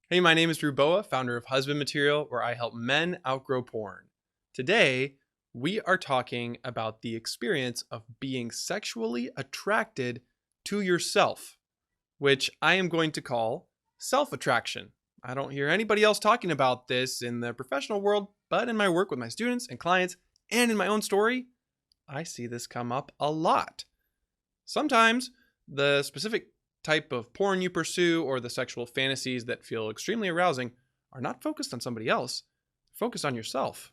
Hey, my name is Drew Boa, founder of Husband Material, where I help men outgrow porn. Today, we are talking about the experience of being sexually attracted to yourself, which I am going to call self attraction. I don't hear anybody else talking about this in the professional world, but in my work with my students and clients and in my own story, I see this come up a lot. Sometimes the specific type of porn you pursue or the sexual fantasies that feel extremely arousing are not focused on somebody else, focused on yourself.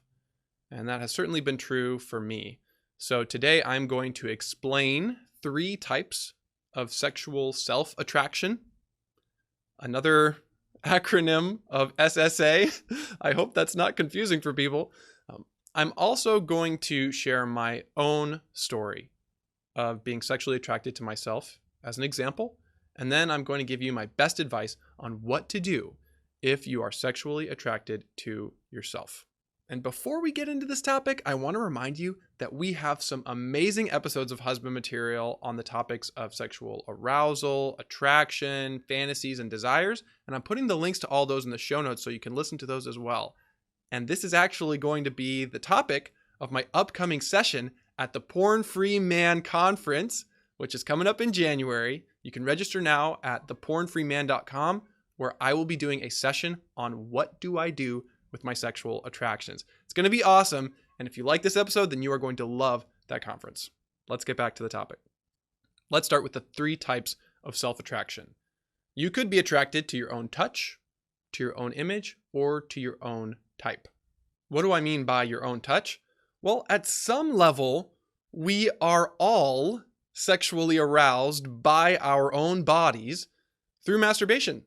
And that has certainly been true for me. So today I'm going to explain 3 types of sexual self-attraction. Another acronym of SSA. I hope that's not confusing for people. I'm also going to share my own story of being sexually attracted to myself as an example. And then I'm going to give you my best advice on what to do if you are sexually attracted to yourself. And before we get into this topic, I want to remind you that we have some amazing episodes of Husband Material on the topics of sexual arousal, attraction, fantasies, and desires. And I'm putting the links to all those in the show notes so you can listen to those as well. And this is actually going to be the topic of my upcoming session at the Porn Free Man Conference, which is coming up in January. You can register now at thepornfreeman.com, where I will be doing a session on what do I do with my sexual attractions. It's going to be awesome. And if you like this episode, then you are going to love that conference. Let's get back to the topic. Let's start with the 3 types of self-attraction. You could be attracted to your own touch, to your own image, or to your own type. What do I mean by your own touch? Well, at some level, we are all sexually aroused by our own bodies through masturbation.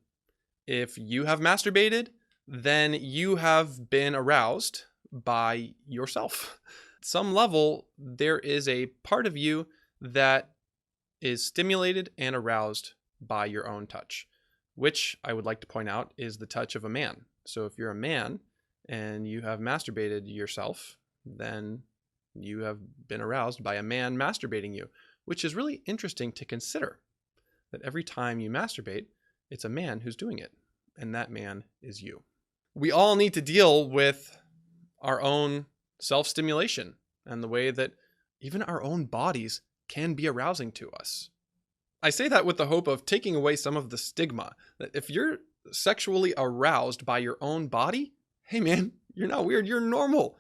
If you have masturbated, then you have been aroused by yourself. At some level, there is a part of you that is stimulated and aroused by your own touch, which I would like to point out is the touch of a man. So if you're a man and you have masturbated yourself, then you have been aroused by a man masturbating you, which is really interesting to consider, that every time you masturbate, it's a man who's doing it, and that man is you. We all need to deal with our own self-stimulation and the way that even our own bodies can be arousing to us. I say that with the hope of taking away some of the stigma, that if you're sexually aroused by your own body, hey man, you're not weird, you're normal.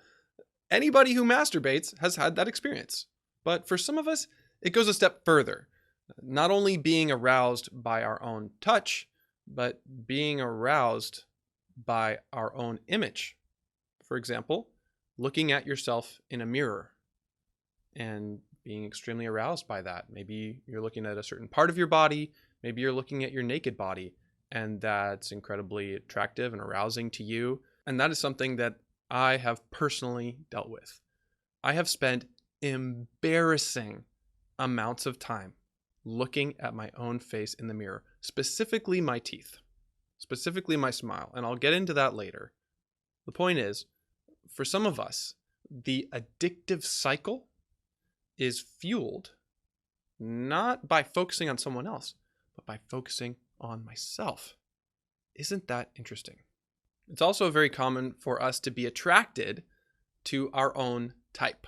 Anybody who masturbates has had that experience. But for some of us, it goes a step further. Not only being aroused by our own touch, but being aroused by our own image. For example, looking at yourself in a mirror and being extremely aroused by that. Maybe you're looking at a certain part of your body, maybe you're looking at your naked body, and that's incredibly attractive and arousing to you. And that is something that I have personally dealt with. I have spent embarrassing amounts of time looking at my own face in the mirror, specifically my teeth, specifically my smile, and I'll get into that later. The point is, for some of us, the addictive cycle is fueled not by focusing on someone else, but by focusing on myself. Isn't that interesting? It's also very common for us to be attracted to our own type,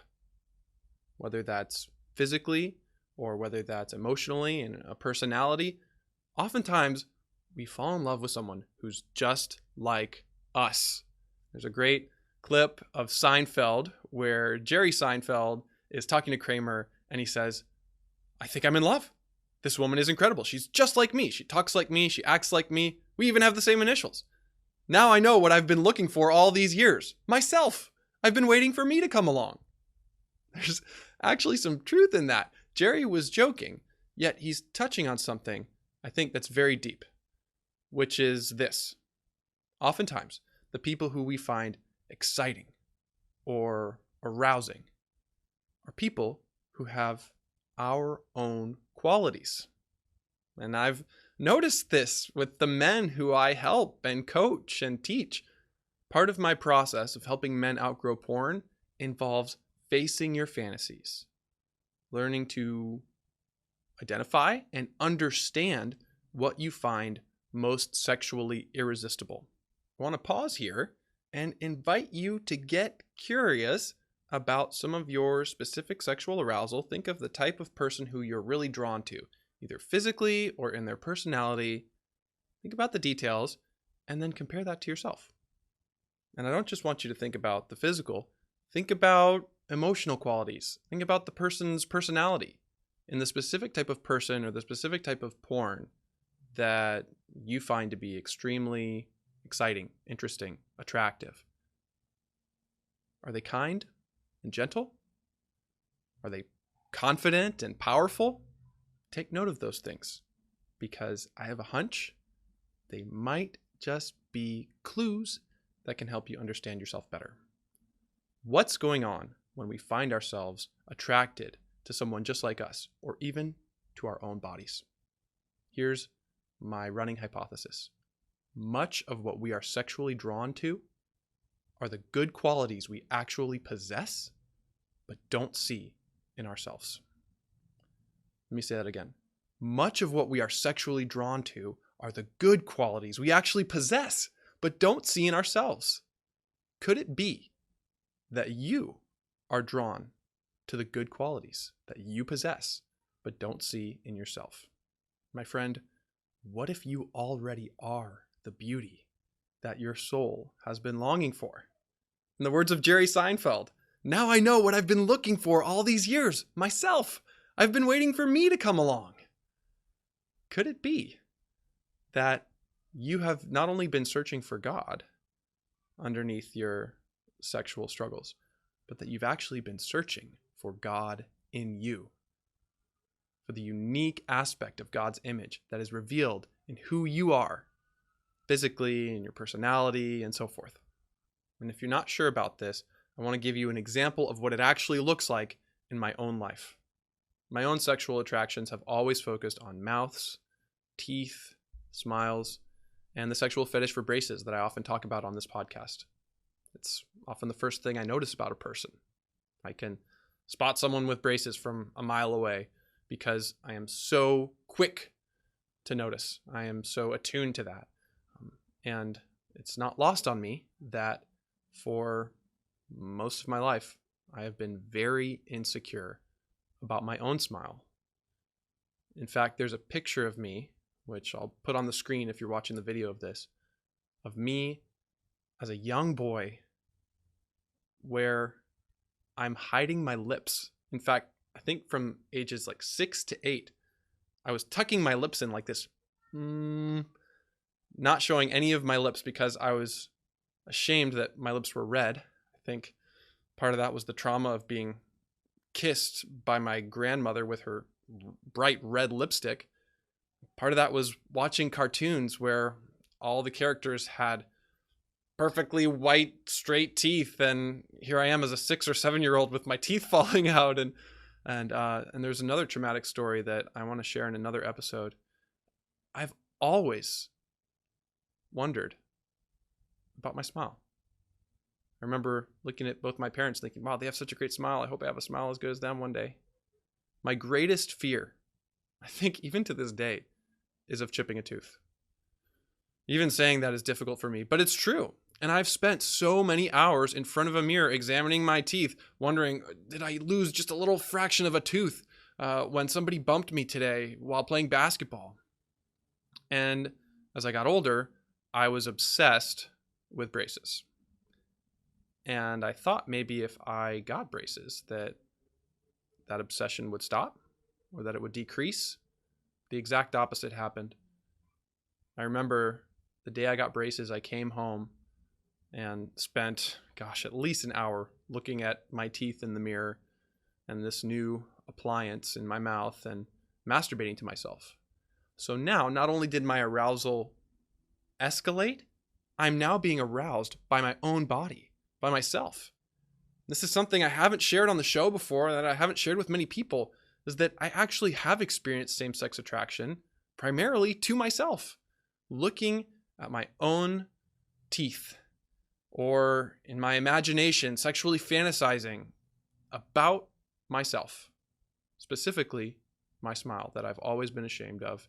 whether that's physically or whether that's emotionally and a personality. Oftentimes, we fall in love with someone who's just like us. There's a great clip of Seinfeld where Jerry Seinfeld is talking to Kramer and he says, "I think I'm in love. This woman is incredible. She's just like me. She talks like me. She acts like me. We even have the same initials. Now I know what I've been looking for all these years. Myself. I've been waiting for me to come along." There's actually some truth in that. Jerry was joking, yet he's touching on something I think that's very deep, which is this. Oftentimes, the people who we find exciting or arousing are people who have our own qualities. And I've noticed this with the men who I help and coach and teach. Part of my process of helping men outgrow porn involves facing your fantasies, learning to identify and understand what you find most sexually irresistible? I want to pause here and invite you to get curious about some of your specific sexual arousal. Think of the type of person who you're really drawn to, either physically or in their personality. Think about the details and then compare that to yourself. And I don't just want you to think about the physical. Think about emotional qualities. Think about the person's personality in the specific type of person or the specific type of porn that you find to be extremely exciting, interesting, attractive. Are they kind and gentle? Are they confident and powerful? Take note of those things, because I have a hunch they might just be clues that can help you understand yourself better. What's going on when we find ourselves attracted to someone just like us, or even to our own bodies? Here's my running hypothesis. Much of what we are sexually drawn to are the good qualities we actually possess, but don't see in ourselves. Let me say that again. Much of what we are sexually drawn to are the good qualities we actually possess, but don't see in ourselves. Could it be that you are drawn to the good qualities that you possess, but don't see in yourself? My friend, what if you already are the beauty that your soul has been longing for? In the words of Jerry Seinfeld, now I know what I've been looking for all these years, myself. I've been waiting for me to come along. Could it be that you have not only been searching for God underneath your sexual struggles, but that you've actually been searching for God in you, for the unique aspect of God's image that is revealed in who you are, physically, in your personality, and so forth? And if you're not sure about this, I want to give you an example of what it actually looks like in my own life. My own sexual attractions have always focused on mouths, teeth, smiles, and the sexual fetish for braces that I often talk about on this podcast. It's often the first thing I notice about a person. I can spot someone with braces from a mile away because I am so quick to notice. I am so attuned to that. And it's not lost on me that for most of my life, I have been very insecure about my own smile. In fact, there's a picture of me, which I'll put on the screen if you're watching the video of this, of me as a young boy where I'm hiding my lips. In fact, I think from ages like 6 to 8, I was tucking my lips in like this, not showing any of my lips because I was ashamed that my lips were red. I think part of that was the trauma of being kissed by my grandmother with her bright red lipstick. Part of that was watching cartoons where all the characters had perfectly white, straight teeth, and here I am as a 6 or 7-year-old with my teeth falling out. And there's another traumatic story that I want to share in another episode. I've always wondered about my smile. I remember looking at both my parents thinking, wow, they have such a great smile. I hope I have a smile as good as them one day. My greatest fear, I think even to this day, is of chipping a tooth. Even saying that is difficult for me, but it's true. And I've spent so many hours in front of a mirror examining my teeth, wondering, did I lose just a little fraction of a tooth when somebody bumped me today while playing basketball? And as I got older, I was obsessed with braces. And I thought maybe if I got braces that obsession would stop or that it would decrease. The exact opposite happened. I remember the day I got braces, I came home and spent, at least an hour looking at my teeth in the mirror and this new appliance in my mouth and masturbating to myself. So now, not only did my arousal escalate, I'm now being aroused by my own body, by myself. This is something I haven't shared on the show before, that I haven't shared with many people, is that I actually have experienced same-sex attraction primarily to myself, looking at my own teeth, or in my imagination, sexually fantasizing about myself, specifically my smile that I've always been ashamed of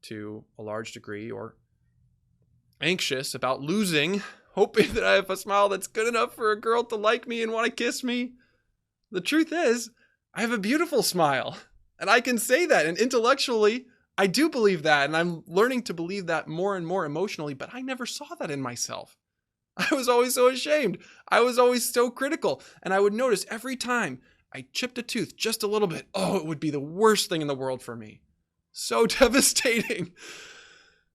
to a large degree, or anxious about losing, hoping that I have a smile that's good enough for a girl to like me and want to kiss me. The truth is, I have a beautiful smile, and I can say that, and intellectually, I do believe that, and I'm learning to believe that more and more emotionally, but I never saw that in myself. I was always so ashamed. I was always so critical, and I would notice every time I chipped a tooth just a little bit, oh, it would be the worst thing in the world for me. So devastating.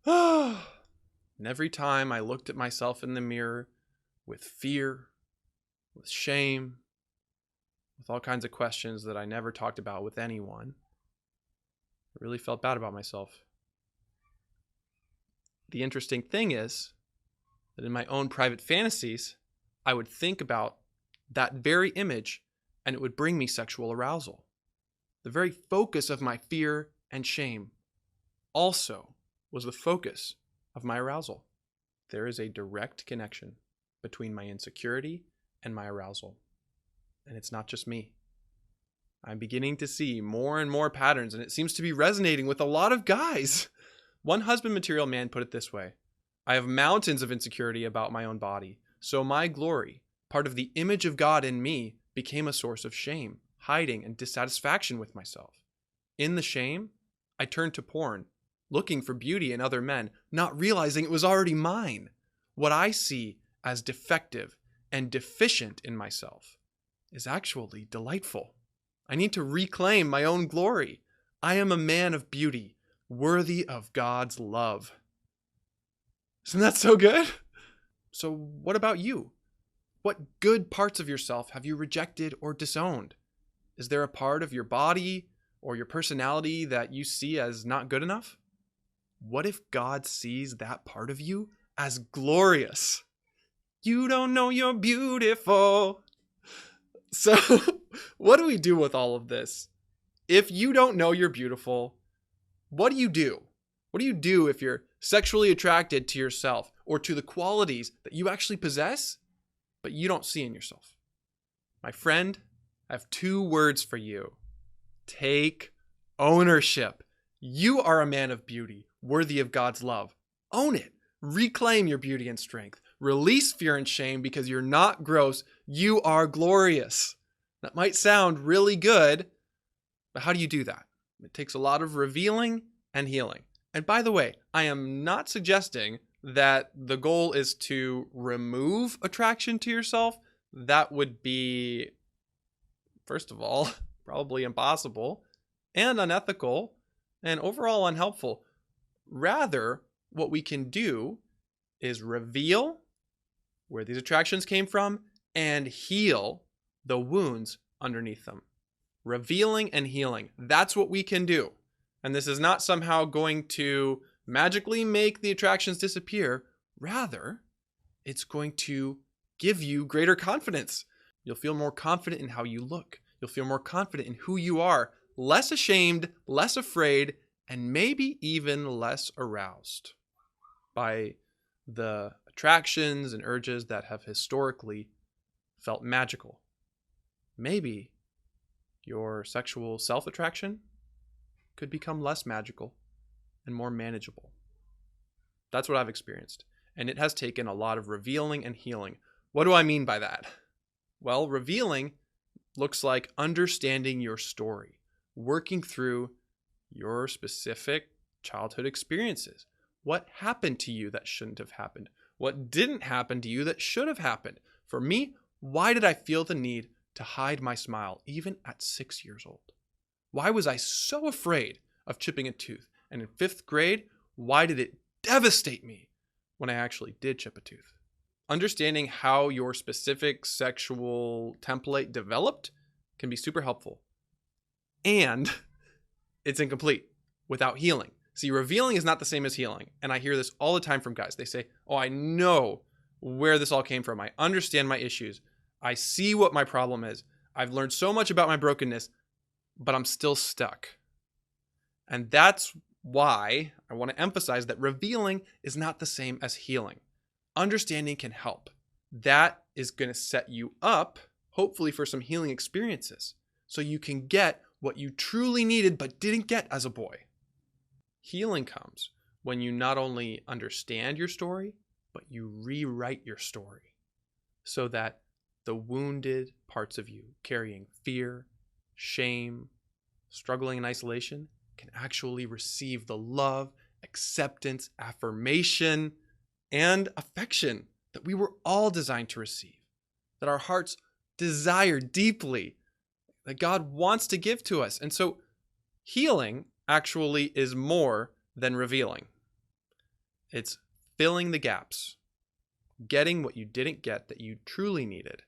And every time I looked at myself in the mirror with fear, with shame, with all kinds of questions that I never talked about with anyone, I really felt bad about myself. The interesting thing is that in my own private fantasies, I would think about that very image and it would bring me sexual arousal. The very focus of my fear and shame also was the focus of my arousal. There is a direct connection between my insecurity and my arousal. And it's not just me. I'm beginning to see more and more patterns, and it seems to be resonating with a lot of guys. One husband material man put it this way: I have mountains of insecurity about my own body, so my glory, part of the image of God in me, became a source of shame, hiding, and dissatisfaction with myself. In the shame, I turned to porn, looking for beauty in other men, not realizing it was already mine. What I see as defective and deficient in myself is actually delightful. I need to reclaim my own glory. I am a man of beauty, worthy of God's love. Isn't that so good? So what about you? What good parts of yourself have you rejected or disowned? Is there a part of your body or your personality that you see as not good enough? What if God sees that part of you as glorious? You don't know you're beautiful. So what do we do with all of this? If you don't know you're beautiful, what do you do? What do you do if you're sexually attracted to yourself or to the qualities that you actually possess, but you don't see in yourself? My friend, I have 2 words for you. Take ownership. You are a man of beauty, worthy of God's love. Own it. Reclaim your beauty and strength. Release fear and shame because you're not gross. You are glorious. That might sound really good, but how do you do that? It takes a lot of revealing and healing. And by the way, I am not suggesting that the goal is to remove attraction to yourself. That would be, first of all, probably impossible and unethical and overall unhelpful. Rather, what we can do is reveal where these attractions came from and heal the wounds underneath them. Revealing and healing. That's what we can do. And this is not somehow going to magically make the attractions disappear. Rather, it's going to give you greater confidence. You'll feel more confident in how you look. You'll feel more confident in who you are, less ashamed, less afraid, and maybe even less aroused by the attractions and urges that have historically felt magical. Maybe your sexual self-attraction could become less magical and more manageable. That's what I've experienced, and it has taken a lot of revealing and healing. What do I mean by that? Well, revealing looks like understanding your story, working through your specific childhood experiences. What happened to you that shouldn't have happened? What didn't happen to you that should have happened? For me, why did I feel the need to hide my smile even at 6 years old? Why was I so afraid of chipping a tooth? And in 5th grade, why did it devastate me when I actually did chip a tooth? Understanding how your specific sexual template developed can be super helpful. And it's incomplete without healing. See, revealing is not the same as healing. And I hear this all the time from guys. They say, oh, I know where this all came from. I understand my issues. I see what my problem is. I've learned so much about my brokenness, but I'm still stuck. And that's why I want to emphasize that revealing is not the same as healing. Understanding can help. That is going to set you up, hopefully, for some healing experiences so you can get what you truly needed but didn't get as a boy. Healing comes when you not only understand your story, but you rewrite your story so that the wounded parts of you carrying fear, shame, struggling in isolation can actually receive the love, acceptance, affirmation, and affection that we were all designed to receive, that our hearts desire deeply, that God wants to give to us. And so healing actually is more than revealing. It's filling the gaps, getting what you didn't get that you truly needed,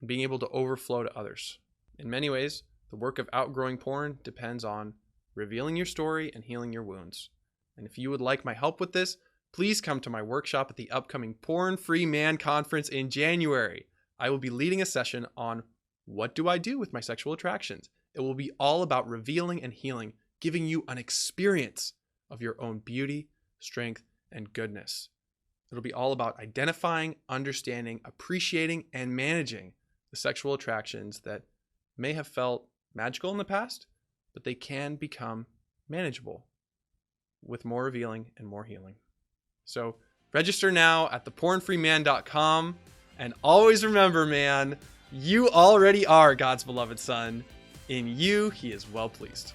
and being able to overflow to others. In many ways, the work of outgrowing porn depends on revealing your story and healing your wounds. And if you would like my help with this, please come to my workshop at the upcoming Porn Free Man Conference in January. I will be leading a session on what do I do with my sexual attractions. It will be all about revealing and healing, giving you an experience of your own beauty, strength, and goodness. It'll be all about identifying, understanding, appreciating, and managing the sexual attractions that may have felt magical in the past, but they can become manageable with more revealing and more healing. So register now at thepornfreeman.com, and always remember, man, you already are God's beloved son. In you, he is well pleased.